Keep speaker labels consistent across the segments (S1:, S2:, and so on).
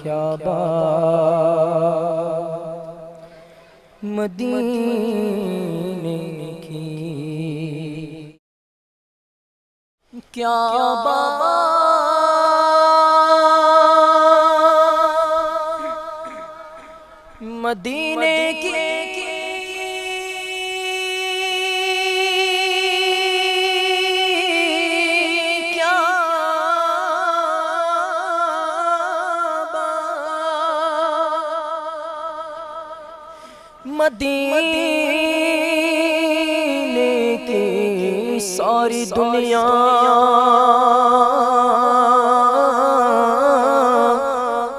S1: کیا بات مدینے کی، کیا بات مدینے کی، کیا بات مدینے کی، ساری دنیا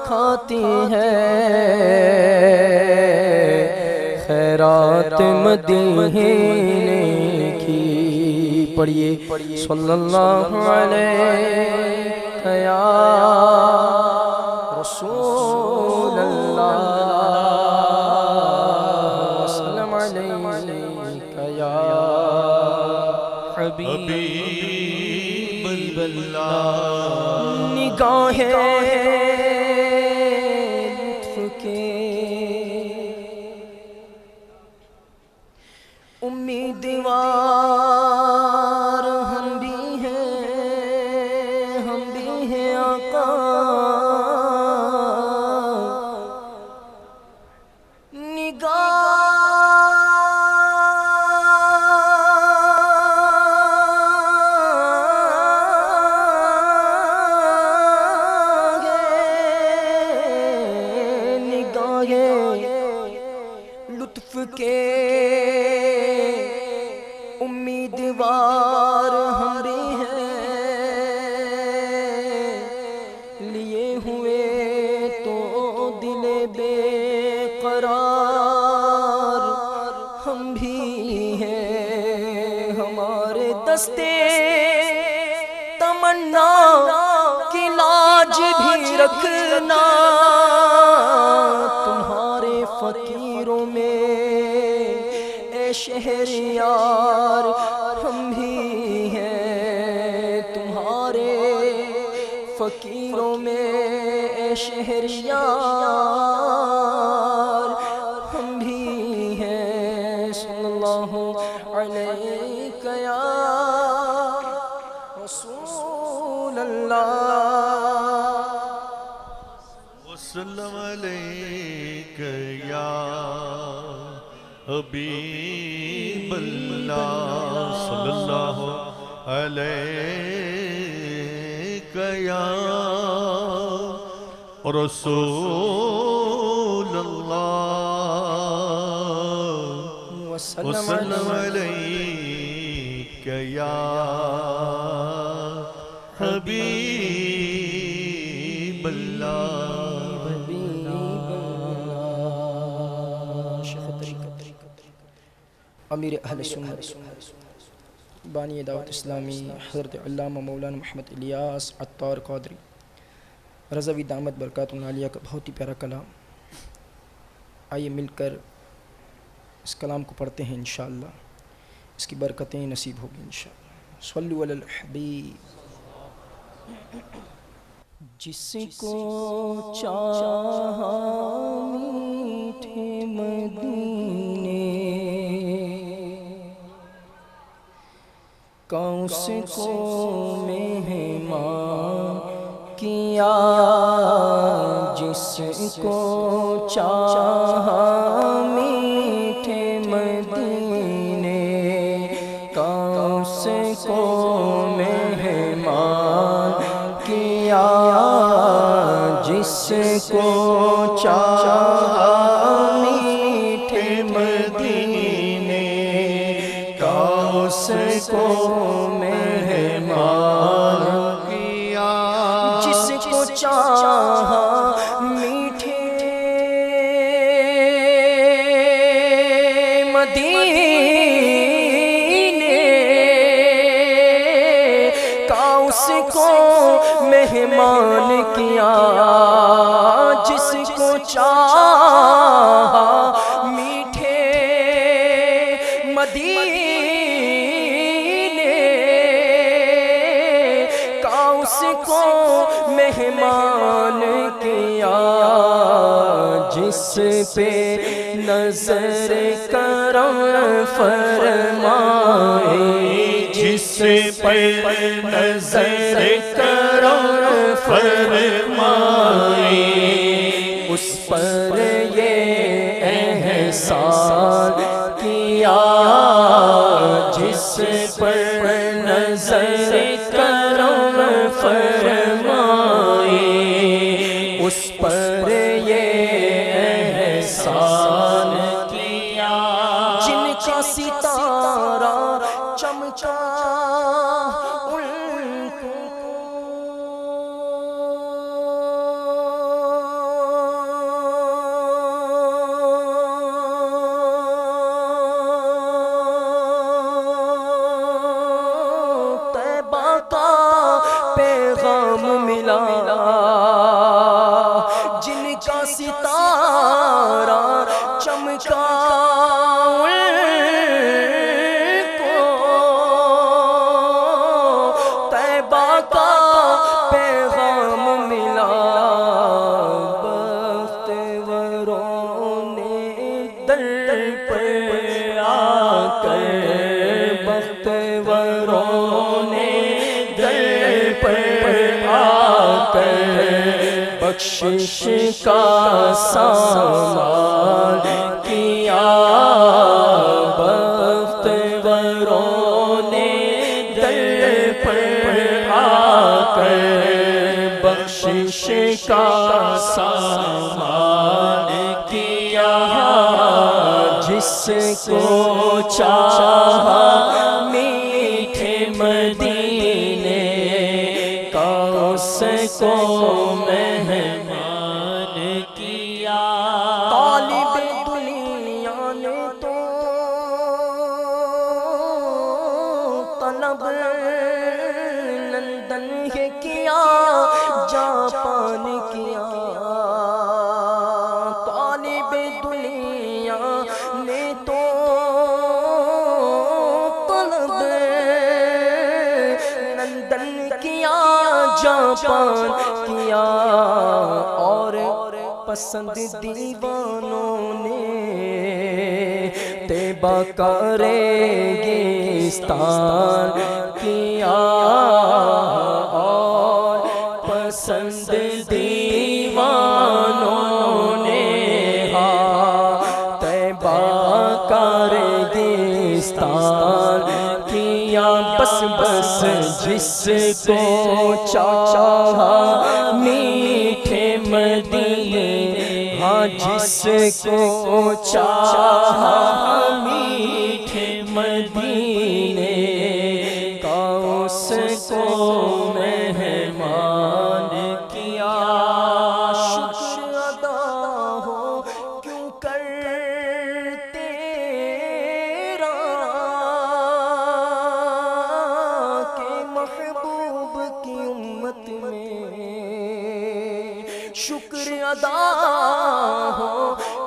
S1: کھاتی ہے خیرات مدینے کی۔ پڑھیے صلی اللہ علیہ یا رسول اللہ، وسلم علیک یا حبیب اللہ۔ نگاہیں لطف کے امیدوار ہم بھی ہیں آقا، لطف کے امیدوار ہم بھی ہیں، لیے ہوئے تو دل بے قرار ہم بھی ہیں۔ ہمارے دستے تمنا کی لاج بھی رکھنا، تمہارے فقیروں میں اے شہریار ہم بھی ہیں، تمہارے فقیروں میں اے شہریار ہم بھی ہیں۔ صلی اللہ علیہ یا رسول اللہ،
S2: وسلم علیک یا حبیب اللہ، صلی اللہ علیک یا رسول اللہ، وسلم علیک یا حبیب اللہ۔
S1: امیر اہل سنت بانی دعوت اسلامی حضرت علامہ مولانا محمد الیاس عطار قادری رضوی دامت برکاتہ عالیہ کا بہت ہی پیارا کلام، آئیے مل کر اس کلام کو پڑھتے ہیں، انشاءاللہ اس کی برکتیں نصیب ہوگی انشاءاللہ۔ صلو علی الحبیب۔ جس کو چاہا میٹھے مدینے کا، اس کو مہمان کیا، جس کو چاہا میٹھے مدینے کا، اس کو مہمان کیا، جس کو چاہا میٹھے مدینے کا، اس کو مہمان
S2: کیا،
S1: جس کو چاہا میٹھے مدینے کا، اس کو مہمان کیا، جس کو چاہا میٹھے مدینے کا، اس کو مہمان کیا، جس پہ نظر کرم فرمائے،
S2: جس پہ نظر کرم فرمائے،
S1: اس پر یہ احسان کیا، جس پر نظر کرم فرمائے، اس پر یہ احسان کیا، جن کا ستارہ چمکا پیغام ملا، جن کا ستارہ چمکا کو طیبہ کا پیغام ملا، بخت وروں نے در پر آ کر، بخت وروں نے بخشش کا سامان کیا، بخت وروں نے در پر آ کر بخشش کا سامان کیا، جس کو چاہا میٹھے مدینے کا اس کو مہمان کیا، طالب دنیا نے تو طلب لندن ہے کیا، جاپان کیا، طالب دنیا نے تو طلب لندن کیا، جاپان کیا، اور پسند دیوانوں نے طیبہ کا ریگستان کیا، اور پسند دیوانوں نے طیبہ کا ریگستان کیا، بس بس جس کو چاہا میٹھے مدینے، ہاں جس کو چاہا میٹھے مدینے کا اس کو مہمان کیا، شکر ادا ہو کیوں کرتے محبوب کی امت میں، شکر ادا ہو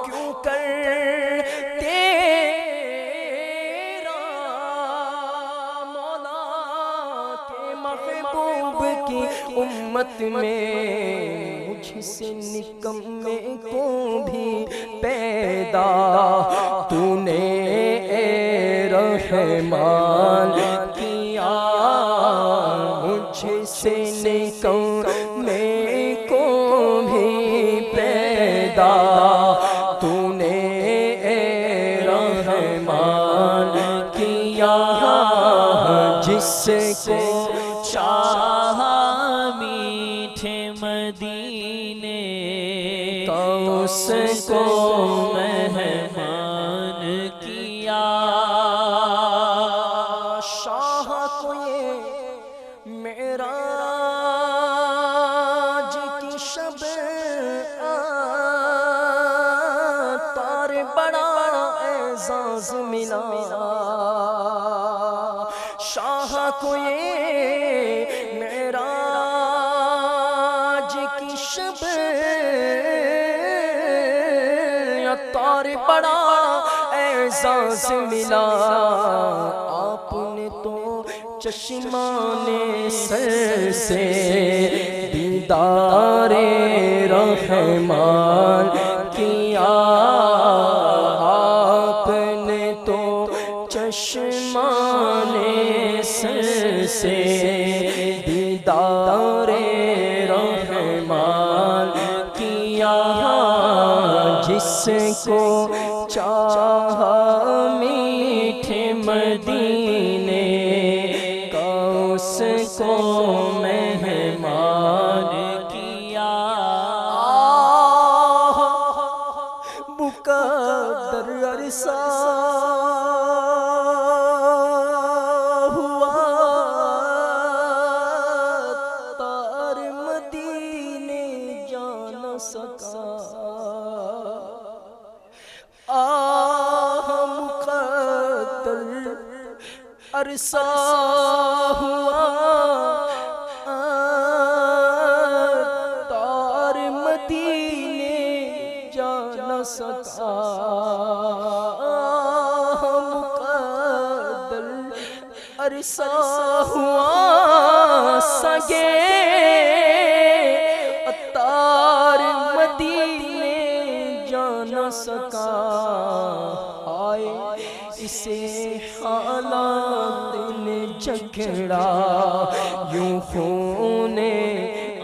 S1: کیوں کرتے مولا کے محبوب کی امت میں، مجھ سے نکمے کو بھی پیدا تو نے اے رحمان کیا، مجھ سے نکمے کو بھی پیدا تو نے اے رحمان کیا، جس کو چاہا میٹھے مدینے کا اس کو مہمان کیا، شاہ کو یہ معراج کی شب تار بڑا اعزاز ملا، شاہ کو یہ معراج کی شب تار بڑا اعزاز ملا، آپ نے تو چشمان سر سے دیدار رحمان کیا آپ نے تو چشمان سر سے دیدار رحمان کیا جس کو چاہا میٹھے مدینے کا اس کو مہمان کیا مقدر عرصہ ہوا تار مدینے جا نہ سکا مقدر عرصہ ہوا تار مدینے جا نہ سکا مقدر عرصہ ہوا سگے تار مدینے جا نہ سکا آئے اسے حالات نے جھگڑا یوں خون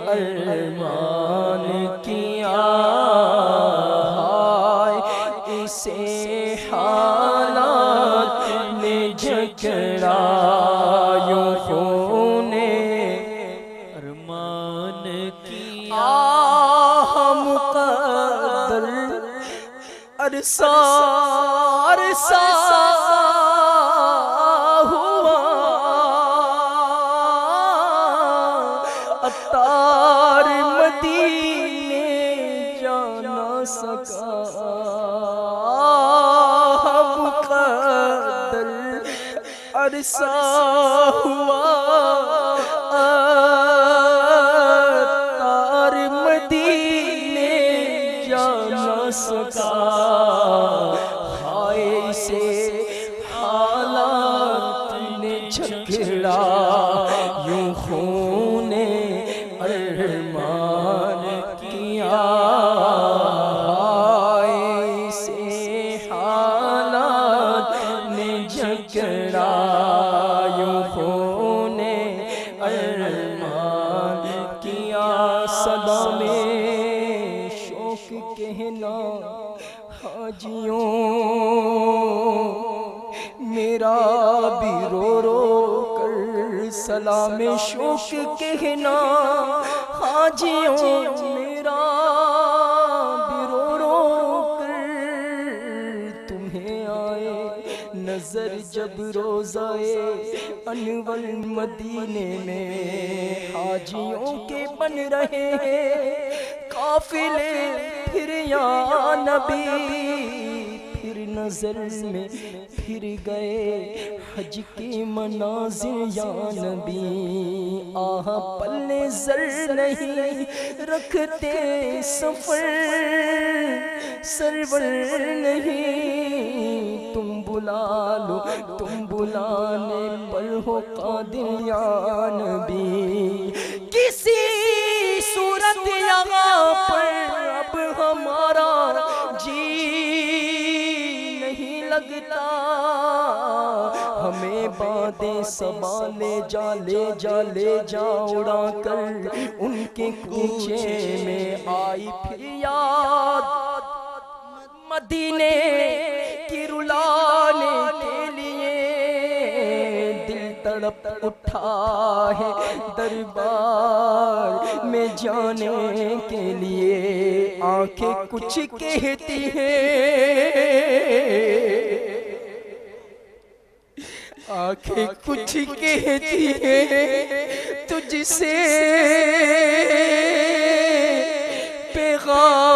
S1: ارمان کیا اسے حالات نے جھگڑا یوں خون ارمان کیا مقدر عرصہ ہوا تار مدینے جا نہ سکا مقدر عرصہ ہوا تار مدینے جا نہ سکا سے حالات نے جھگڑا یوں خون ارمان کیا سے حالات نے جھگڑا یوں خون ارمان کیا صدا میں شوق کہنا حاجیوں میرا بھی رو رو کر سلام شوق کہنا حاجیوں میرا بھی رو رو کر تمہیں آئے نظر جب روزائے انور مدینے میں حاجیوں کے بن رہے قافلے پھر یا نبی پھر نظر میں پھر گئے حج کے مناظر یا نبی آہ پلے زر نہیں رکھتے سفر سرور نہیں تم بلا لو تم بلانے پر ہو قادر یا نبی کسی صورت یہاں پر اب ہمارا جی نہیں لگتا ہمیں بادیں سبا لے جا اڑا کر ان کے کوچے میں آئی پھر یاد مدینے کی رلانے کے لیے دل تڑپ اٹھا ہے دربار میں جانے کے لیے آنکھیں کچھ کہتی ہیں آنکھیں کچھ کہتی ہیں تجھ سے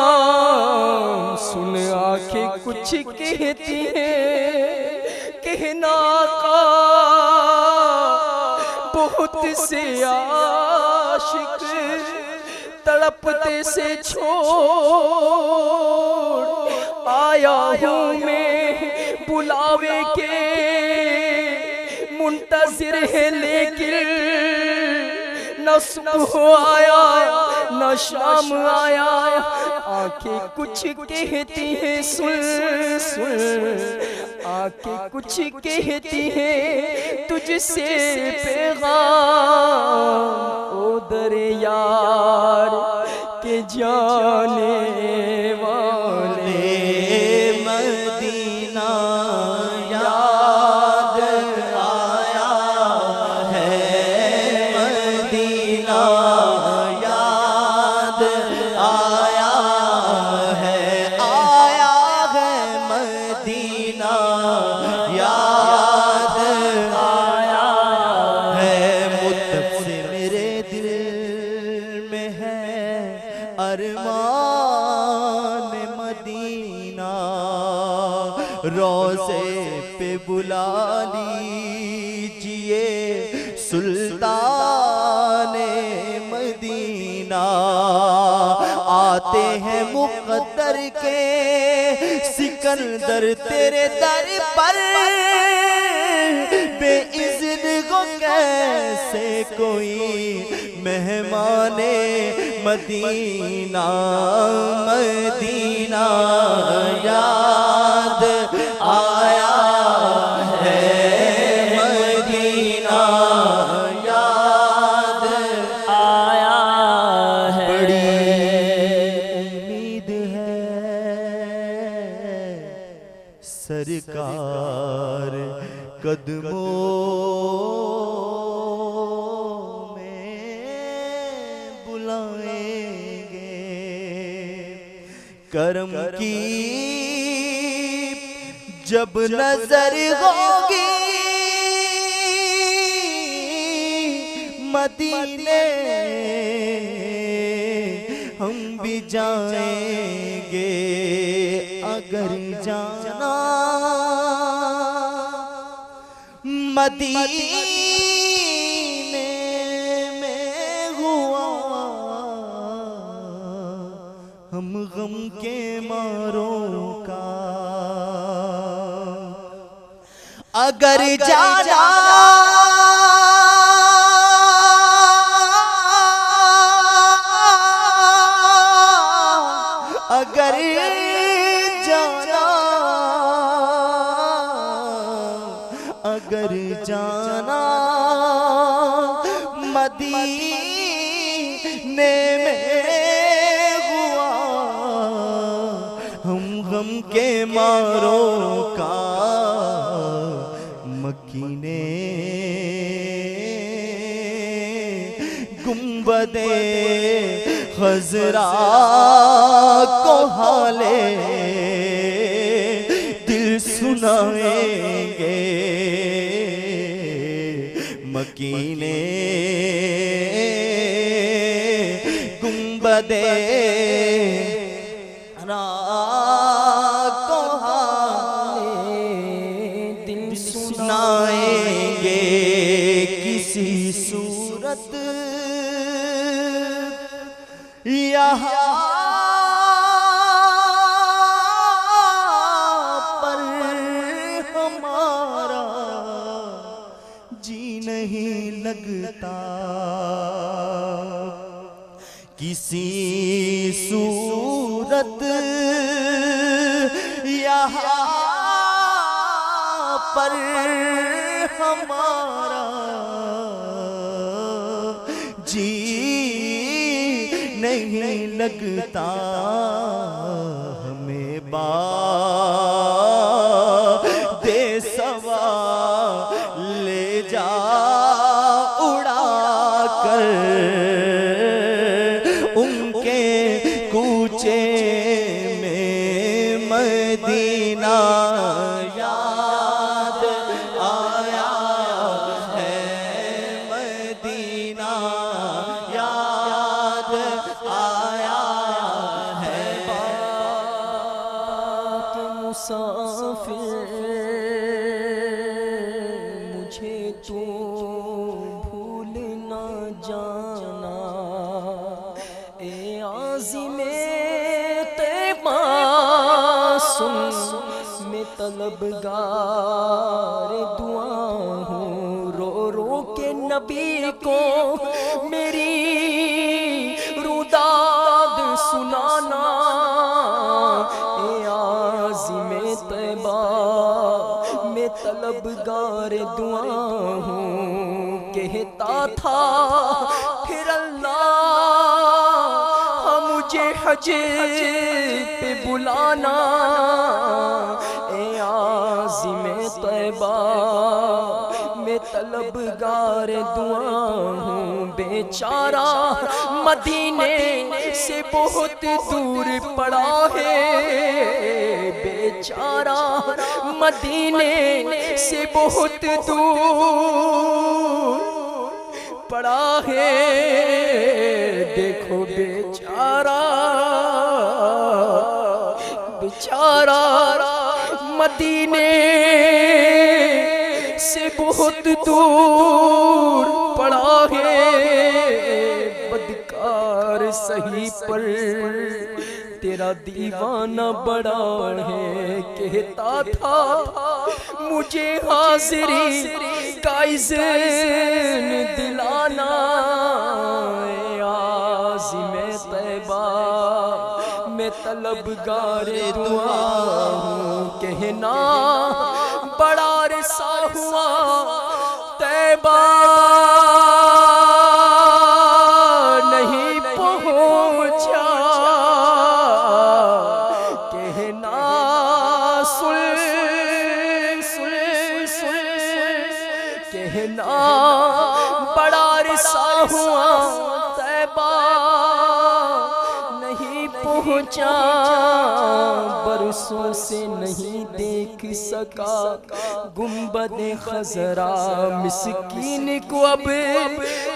S1: پیغام سن آنکھیں کچھ کہتی ہیں کہنا آقا بہت سے عاشق تڑپتے سے چھوڑ آیا ہوں میں بلاوے کے منتظر ہے لیکن نہ صبح آیا نہ شام آیا، آنکھیں کچھ کہتی ہیں سن سن، آنکھیں کچھ کہتی ہیں تجھ سے پیغام، او در یار کے جانے والے
S2: مدینہ یاد آیا ہے، مدینہ یاد آیا ہے، آیا ہے مدینہ یاد آیا ہے، مطلب سے میرے دل میں ہے ارمان مدینہ، روضے پہ بلا لیجئے سلطان مدینہ، آتے ہیں مقدر کے سکندر تیرے در پر، بے اذن کو کیسے کوئی مہمان مدینہ، مدینہ یاد آیا ہے، مدینہ یاد آیا ہے، بڑی امید ہے سرکار قدموں کرم کی جب نظر ہوگی مدینے ہم بھی جائیں گے، اگر جانا مدینے میں ہوا ہم غم کے ماروں کا، اگر جانا اگر جانا اگر جانا مدینے میں غم کے ماروں کا، مکینے گنبد خضرا کو حالے دل سنائیں گے، مکینے گنبد سنائیں گے، کسی صورت یہاں پر ہمارا جی نہیں لگتا، کسی صورت یہاں پر ہمارا جی نہیں لگتا، ہمیں دے سوا لے جا اڑا کر ان کے کوچے میں مدینہ یاد آیا ہے، مدینہ یاد آیا ہے،
S1: مسافر مجھے تو بھول نہ جانا، اے عازم طیبہ سن میں طلبگار دعا ہوں، رو رو کے نبی کو میری روداد سنانا، اے عازم طیبہ میں طلبگار دعا ہوں، کہتا تھا پھر اللہ مجھے حج پہ بلانا، اے عازم طیبہ میں طلبگار دعا ہوں، بیچارہ مدینے سے بہت دور پڑا ہے، بیچارہ مدینے سے بہت دور پڑا ہے، دیکھو بیچارہ مدینے سے بہت دور پڑا ہے، بدکار صحیح پر تیرا دیوانہ بڑا ہے، کہتا تھا مجھے حاضری کا اذن دلانا، اے عازم طیبہ میں طلبگار دعا ہوں، کہنا بڑا عرصہ ہوا طیبہ نہیں پہنچا، کہنا کہنا بڑا عرصہ ہوا طیبہ نہیں پہنچا، برسوں سے نہیں دیکھ سکا گنبد خضرا، مسکین کو اب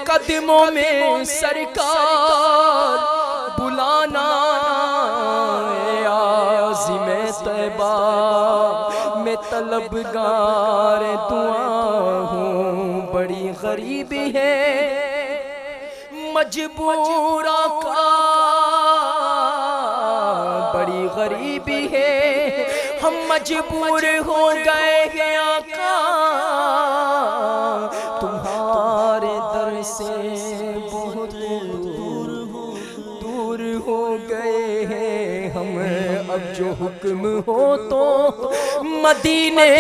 S1: قدموں میں سرکار بلانا، اے عازم طیبہ میں طلبگار دعا ہوں، بڑی غریبی ہے مجبور آقا، بڑی غریبی ہے ہم مجبور ہو گئے ہیں آقا، تمہارے در سے بہت دور ہو گئے ہیں ہم، اب جو حکم ہو تو مدینے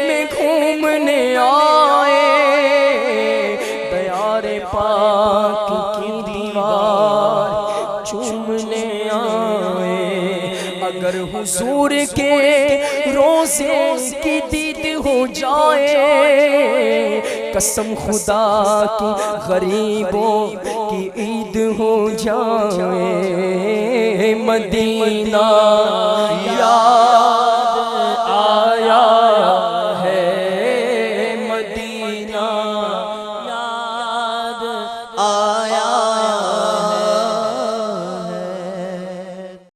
S1: میں گھومنے آئے، دیار پاک کی دیوار چومنے آئے، اگر حضور کے روزے کی دید ہو جائے، قسم خدا کی غریبوں کی عید ہو جائے، مدینہ یاد آیا ہے، مدینہ